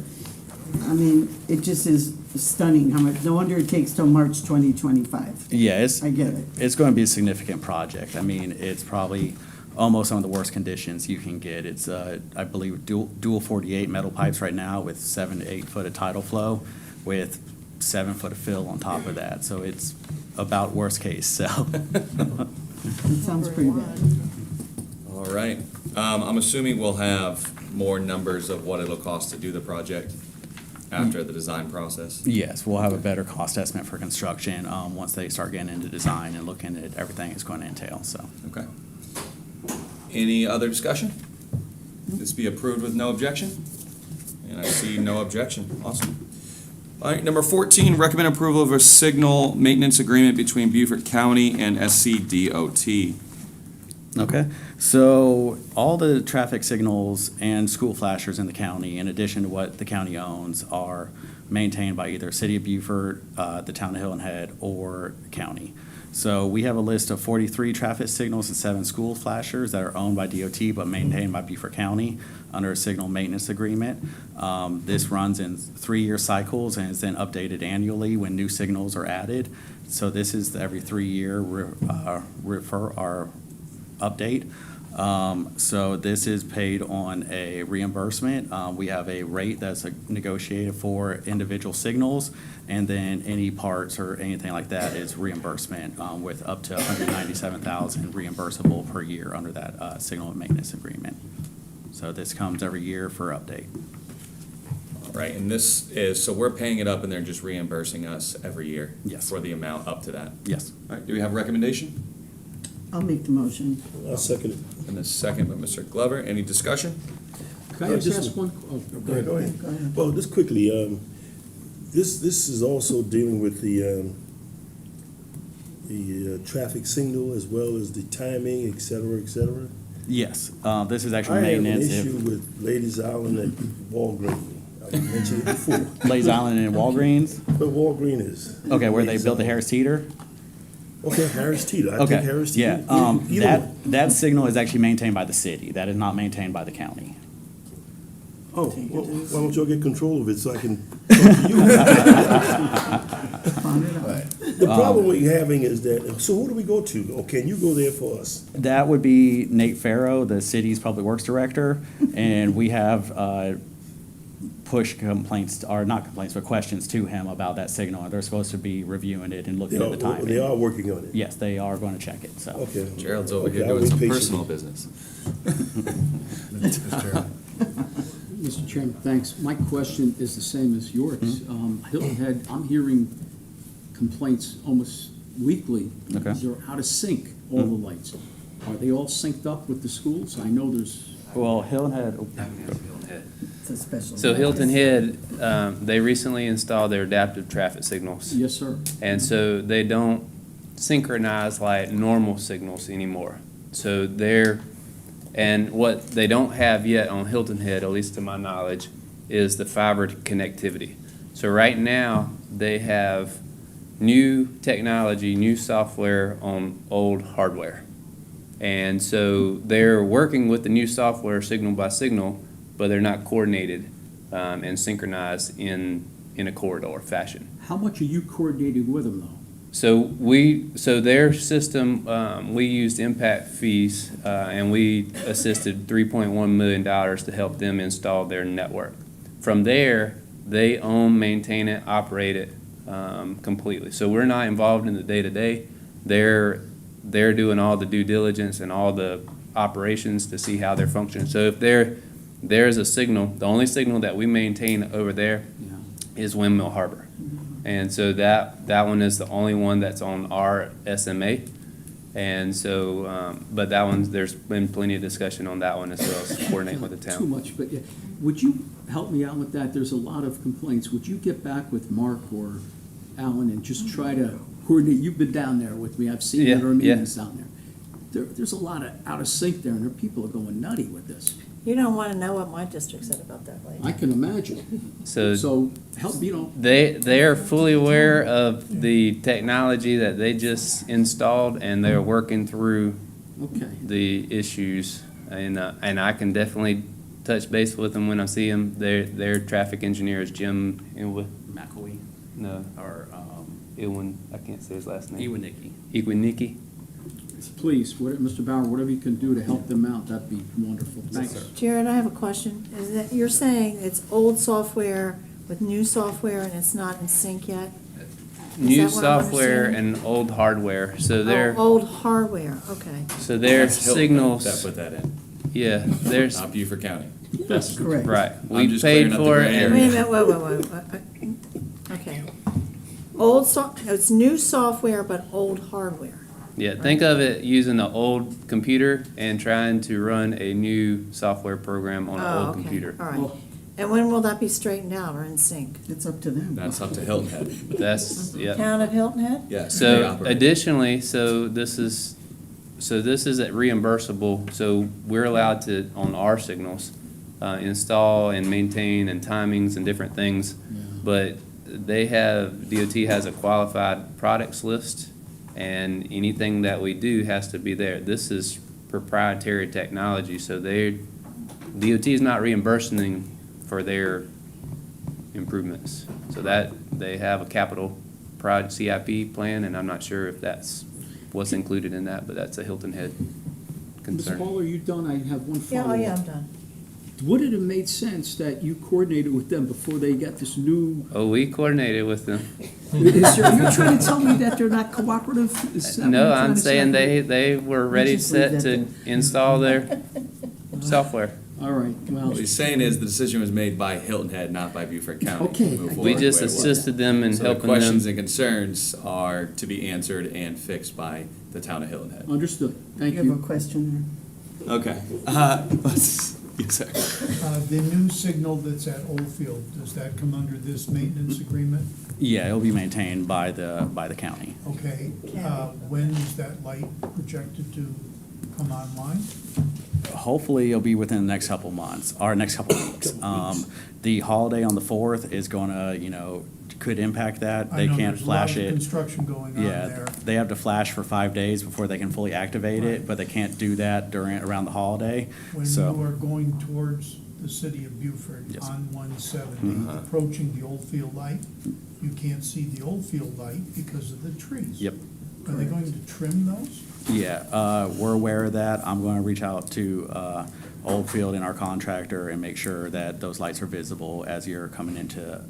I mean, it just is stunning how much, no wonder it takes till March 2025. Yeah, I get it. it's going to be a significant project. I mean, it's probably almost some of the worst conditions you can get. It's, I believe, dual 48 metal pipes right now with 7 to 8 foot of tidal flow with 7 foot of fill on top of that. So it's about worst case, so. It sounds pretty bad. All right. I'm assuming we'll have more numbers of what it'll cost to do the project after the design process. Yes, we'll have a better cost estimate for construction, once they start getting into design and looking at everything it's going to entail, so. Okay. Any other discussion? This be approved with no objection? And I see no objection. Awesome. All right, number 14, recommend approval of a signal maintenance agreement between Beaufort County and SCDOT. Okay, so all the traffic signals and school flashers in the county, in addition to what the county owns, are maintained by either City of Beaufort, the Town of Hilton Head, or county. So we have a list of 43 traffic signals and 7 school flashers that are owned by DOT but maintained by Beaufort County under a signal maintenance agreement. This runs in 3-year cycles and is then updated annually when new signals are added. So this is the every 3-year update. So this is paid on a reimbursement. We have a rate that's negotiated for individual signals, and then any parts or anything like that is reimbursement, with up to $197,000 reimbursable per year under that signal and maintenance agreement. So this comes every year for update. All right, and this is, so we're paying it up and they're just reimbursing us every year? Yes. For the amount up to that? Yes. All right, do we have a recommendation? I'll make the motion. I'll second it. And a second by Mr. Glover. Any discussion? Can I just ask one? Oh, go ahead. Go ahead. Go ahead. Well, just quickly, this is also dealing with the traffic signal as well as the timing, et cetera, et cetera. Yes, this is I actually have an maintenance. issue with Ladies Island at Walgreens. I mentioned it before. Lays Island and Walgreens. But Walgreens is. Okay, where they built the Harris Teeter. Okay, Harris Teeter. I Okay, think Harris yeah, Teeter. Either one. that signal is actually maintained by the city. That is not maintained by the county. Oh, well, why don't y'all get control of it so I can talk to you? Find it out. The problem we're having is that, so who do we go to? Or can you go there for us? That would be Nate Farrow, the city's public works director, and we have push complaints, or not complaints, but questions to him about that signal. They're supposed to be reviewing it and looking at the timing. They are working on it? Yes, they are going to check it, so. Okay. Gerald's over Okay, here I'll doing wait some patiently. personal business. Mr. Chairman. Mr. Chairman, thanks. My question is the same as yours. Hilton Head, I'm hearing complaints almost weekly. Okay. They're out of sync, all the lights. Are they all synced up with the schools? I know there's, Well, Hilton had, a special. So Hilton Head, they recently installed their adaptive traffic signals. Yes, sir. And so they don't synchronize like normal signals anymore. So and what they don't have yet on Hilton Head, at least to my knowledge, is the fiber connectivity. So right now, they have new technology, new software on old hardware. And so they're working with the new software signal by signal, but they're not coordinated and synchronized in a corridor fashion. How much are you coordinating with them, though? So their system, we used impact fees, and we assisted $3.1 million to help them install their network. From there, they own, maintain it, operate it completely. So we're not involved in the day-to-day. They're doing all the due diligence and all the operations to see how they're functioning. So if there's a signal, the only signal that we maintain over there is Windmill Harbor. And so that one is the only one that's on our SMA. And so, but that one, there's been plenty of discussion on that one as well as coordinating with the town. Too much, but yeah. Would you help me out with that? There's a lot of complaints. Would you get back with Mark or Alan and just try to coordinate? You've been down there with me. I've seen you at our meetings down there. There's a lot of out of sync there, and people are going nutty with this. You don't want to know what my district said about that lady. I can imagine. So help, they are fully aware of the technology that they just installed, and they're working through the issues. And I can definitely touch base with them when I see them. Their traffic engineer is Jim McElwee. No. Or, Ewan, I can't say his last name. Iwaniki. Iwaniki. Please, Mr. Bauer, whatever you can do to help them out, that'd be wonderful. Thanks. Jared, I have a question. Is that, you're saying it's old software with new software and it's not in sync yet? New that what I'm software understanding? and old hardware. So they're Old hardware, okay. so their That's Hilton signals. That put that in, Yeah, there's not Beaufort County. That's correct. right. I'm We just paid clearing up the for gray it. Wait a area. minute, wait. Okay. It's new software but old hardware. Yeah, think of it using an old computer and trying to run a new software program on an Oh, old okay. computer. All right. And when will that be straightened out or in sync? It's up to them. That's up to Hilton Head. That's yeah. Town of Hilton Head? Yes. they So operate. additionally, this is at reimbursable. So we're allowed to on our signals install and maintain and timings and different things, but DOT has a qualified products list. And anything that we do has to be there. This is proprietary technology, so DOT is not reimbursing for their improvements. So that they have a capital project CIP plan, and I'm not sure if that's what's included in that, but that's a Hilton Head Ms. concern. Hall, are you done? I have one follow-up. Yeah, I'm done. Would it have made sense that you coordinated with them before they got this new? Oh, we coordinated with them. You're trying to tell me that they're not cooperative? Is that what No, you're trying I'm to saying say? they were ready just leave set that to install their software. All right, well, What he's saying is the decision was made by Hilton Head, not by Beaufort County. to Okay. move We forward just the way it was. assisted them in So the helping questions them. and concerns are to be answered and fixed by the town of Hilton Head. understood. Thank You have a you. question Okay. Yes, sir. The new signal that's at Oldfield, does that come under this maintenance agreement? Yeah, it'll be maintained by the county. Okay, when is that light projected to come online? Hopefully, it'll be within the next couple months, or next couple weeks. The holiday on the 4th is gonna, could impact that. They can't flash I know it. there's a lot of construction going on Yeah, there. they have to flash for 5 days before they can fully activate it, but they can't do that around the holiday. When So, you are going towards the city of Beaufort Yes. on 170, approaching the Oldfield light, you can't see the Oldfield light because of the trees. Yep. Are they going to trim those? Yeah, we're aware of that. I'm going to reach out to Oldfield and our contractor and make sure that those lights are visible as you're coming into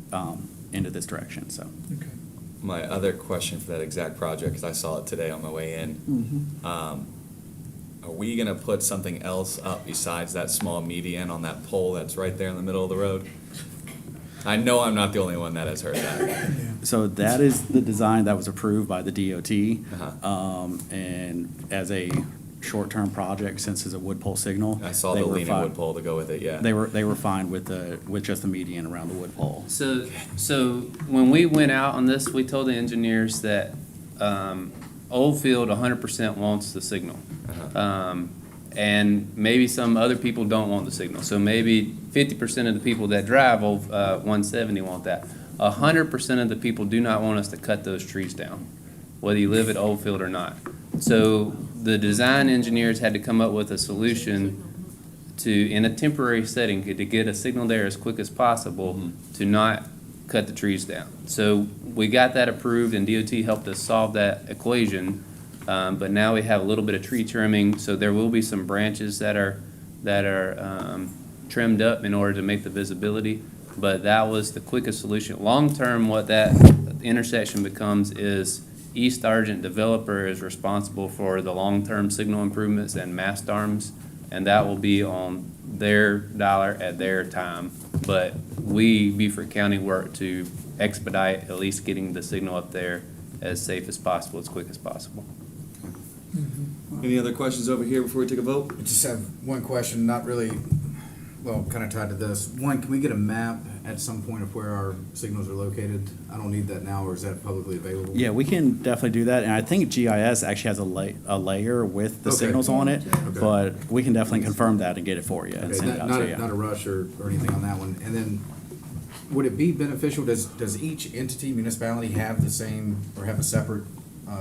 this direction, so. Okay. My other question for that exact project, because I saw it today on my way in, are we gonna put something else up besides that small median on that pole that's right there in the middle of the road? I know I'm not the only one that has heard that. So that is the design that was approved by the DOT. Uh-huh. And as a short-term project since it's a wood pole signal. I saw they the were leaning fine. wood pole to go with it, yeah. They were fine with just the median around the wood pole. So when we went out on this, we told the engineers that Oldfield 100% wants the signal. And maybe some other people don't want the signal. So maybe 50% of the people that drive 170 want that. 100% of the people do not want us to cut those trees down, whether you live at Oldfield or not. So the design engineers had to come up with a solution to, in a temporary setting, to get a signal there as quick as possible to not cut the trees down. So we got that approved, and DOT helped us solve that equation. But now we have a little bit of tree trimming, so there will be some branches that are trimmed up in order to make the visibility. But that was the quickest solution. Long-term, what that intersection becomes is East Argent developer is responsible for the long-term signal improvements and mast arms, and that will be on their dollar at their time. But we, Beaufort County, work to expedite at least getting the signal up there as safe as possible, as quick as possible. Any other questions over here before we take a vote? I just have one question, not really, well, kind of tied to this. One, can we get a map at some point of where our signals are located? I don't need that now, or is that publicly available? Yeah, we can definitely do that, and I think GIS actually has a layer with the Okay. signals on it, Okay. but we can definitely confirm that and get it for you and Okay, send it out not to a- you. Not a rush or anything on that one. And then, would it be beneficial, does each entity, municipality have the same, or have a separate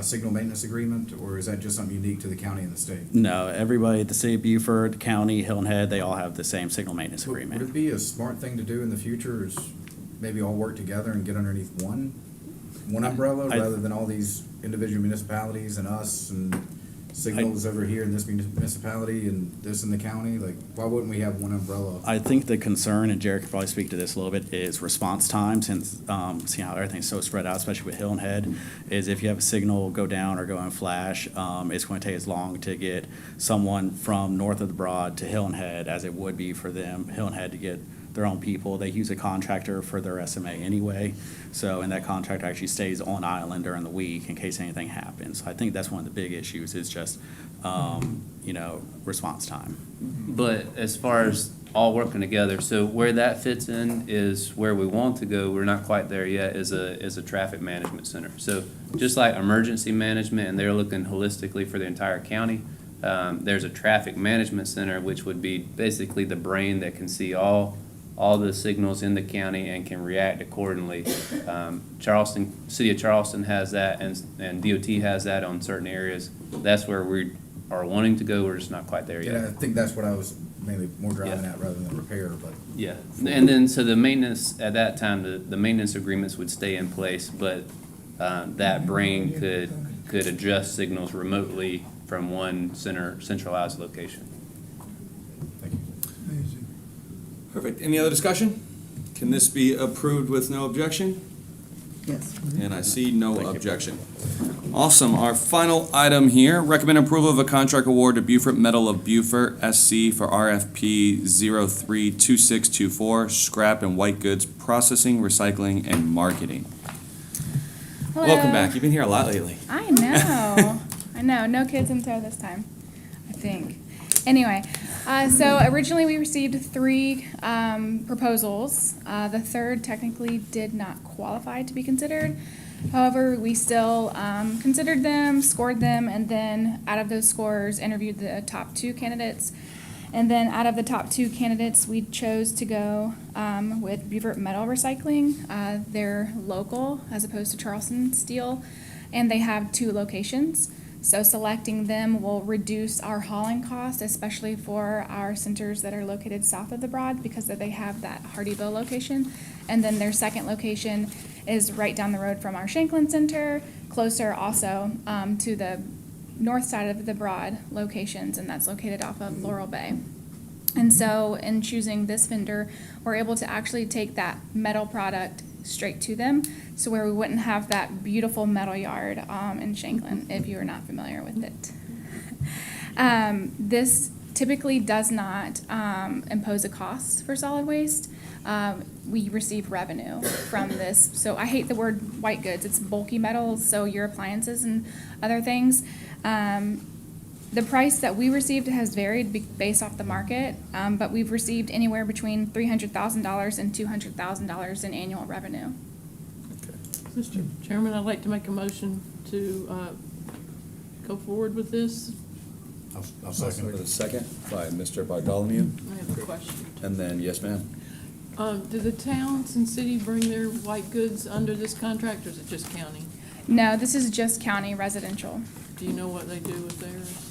signal maintenance agreement, or is that just something unique to the county and the state? No, everybody, the city of Beaufort, county, Hilton Head, they all have the same signal maintenance Would agreement. it be a smart thing to do in the future, is maybe all work together and get underneath one umbrella, rather than all these individual municipalities and us, and signals over here in this municipality and this in the county? Like, why wouldn't we have one umbrella? I think the concern, and Jared could probably speak to this a little bit, is response time, since, seeing how everything's so spread out, especially with Hilton Head, is if you have a signal go down or go in flash, it's going to take as long to get someone from north of the Broad to Hilton Head as it would be for them, Hilton Head, to get their own people. They use a contractor for their SMA anyway, so, and that contractor actually stays on island during the week in case anything happens. I think that's one of the big issues, is just, response time. But as far as all working together, so where that fits in is where we want to go. We're not quite there yet, is a traffic management center. So just like emergency management, and they're looking holistically for the entire county, there's a traffic management center, which would be basically the brain that can see all the signals in the county and can react accordingly. City of Charleston has that, and DOT has that on certain areas. That's where we are wanting to go. We're just not quite there yet. Yeah, I think that's what I was mainly more driving at, rather than repair, but. Yeah, and then, so the maintenance, at that time, the maintenance agreements would stay in place, but that brain could adjust signals remotely from one centralized location. Amazing. Perfect. Any other discussion? Can this be approved with no objection? Yes. And I see no objection. Awesome. Our final item here, recommend approval of a contract award to Beaufort Metal of Beaufort SC for RFP 032624, scrap and white goods processing, recycling, and marketing. Hello. Welcome back. You've been here a lot lately. I know. I know. No kids in tow this time, I think. Anyway, so originally we received 3 proposals. The third technically did not qualify to be considered. However, we still considered them, scored them, and then out of those scores, interviewed the top 2 candidates. And then out of the top 2 candidates, we chose to go with Beaufort Metal Recycling. They're local as opposed to Charleston Steel, and they have 2 locations. So selecting them will reduce our hauling cost, especially for our centers that are located south of the Broad, because they have that Hardyville location. And then their second location is right down the road from our Shanklin Center, closer also to the north side of the Broad locations, and that's located off of Laurel Bay. And so in choosing this vendor, we're able to actually take that metal product straight to them, so where we wouldn't have that beautiful metal yard in Shanklin, if you are not familiar with it. This typically does not impose a cost for solid waste. We receive revenue from this. So I hate the word white goods. It's bulky metals, so your appliances and other things. The price that we received has varied based off the market, but we've received anywhere between $300,000 and $200,000 in annual revenue. Mr. Chairman, I'd like to make a motion to go forward with this. I'll second For it. the second by Mr. Bartholomew, I have a question. and then, yes, ma'am. Do the towns and city bring their white goods under this contract, or is it just county? No, this is just county residential. Do you know what they do with theirs?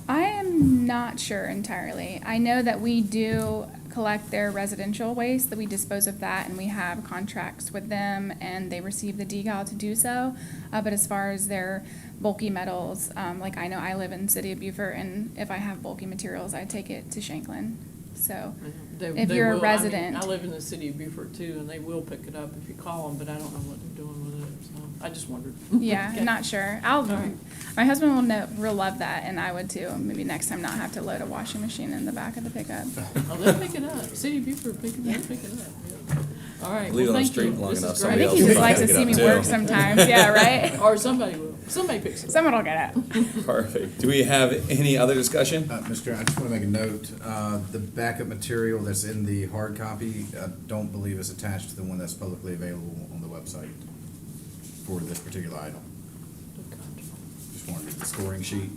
I am not sure entirely. I know that we do collect their residential waste, that we dispose of that, and we have contracts with them, and they receive the decal to do so. But as far as their bulky metals, like I know I live in the city of Beaufort, and if I have bulky materials, I take it to Shanklin. So if you're a will. resident. I live in the city of Beaufort too, and they will pick it up if you call them, but I don't know what they're doing with it, so I just wondered. Yeah, Okay. I'm not sure. right. My husband will love that, and I would too. Maybe next time not have to load a washing machine in the back of the pickup. Oh, they'll pick it up. City of Beaufort, pick it up, yeah. All right, Leave it well, on the thank street you. long This enough, is I somebody great. else think he will just likes to pick it see up me too. work sometimes. Yeah, right? Or somebody will. Somebody picks it up. Someone will get it. Perfect. Do we have any other discussion? Mr. Chairman, I just want to make a note, the backup material that's in the hard copy, I don't believe is attached to the one that's publicly available on the website for this particular item. Just wanted the scoring sheet,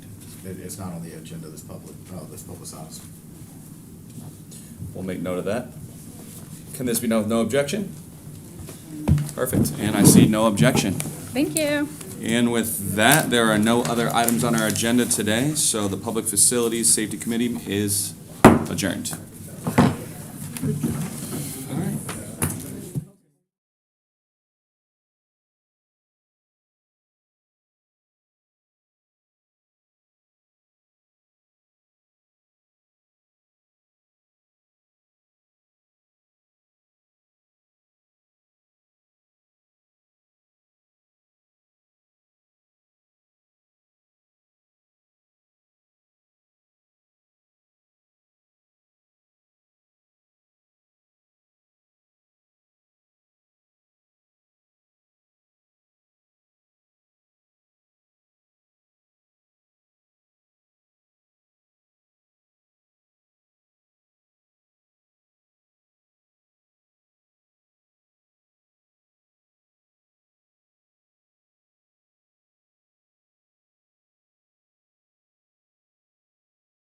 it's not on the agenda that's publicized. We'll make note of that. Can this be no objection? Perfect. And I see no objection. Thank you. And with that, there are no other items on our agenda today, so the Public Facilities Safety Committee is adjourned. Good job.